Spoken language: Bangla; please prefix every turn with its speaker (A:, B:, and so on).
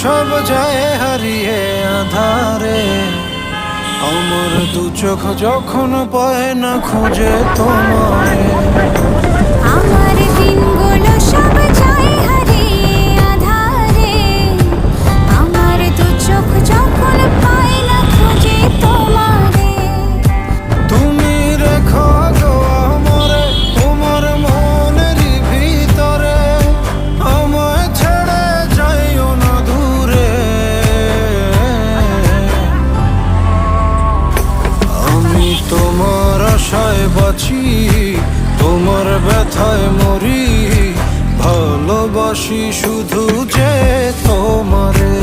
A: সব যায় হারিয়ে আধারে। আমার দু চোখ যখন পায় না খুঁজে তোমায়,
B: আমার দিনগুলো সব যায় হারিয়ে আঁধারে। আমার দু চোখ যখন পায় না খুঁজে তোমারে।
A: তুমি রেখো গো আমারে তোমার মনের ভিতরে, আমায় ছেড়ে যাইও না দূরে। আমি তোমার আশায় বাঁচি, তোমার ব্যথায় মরি, ভালোবাসি শুধু যে তোমারে।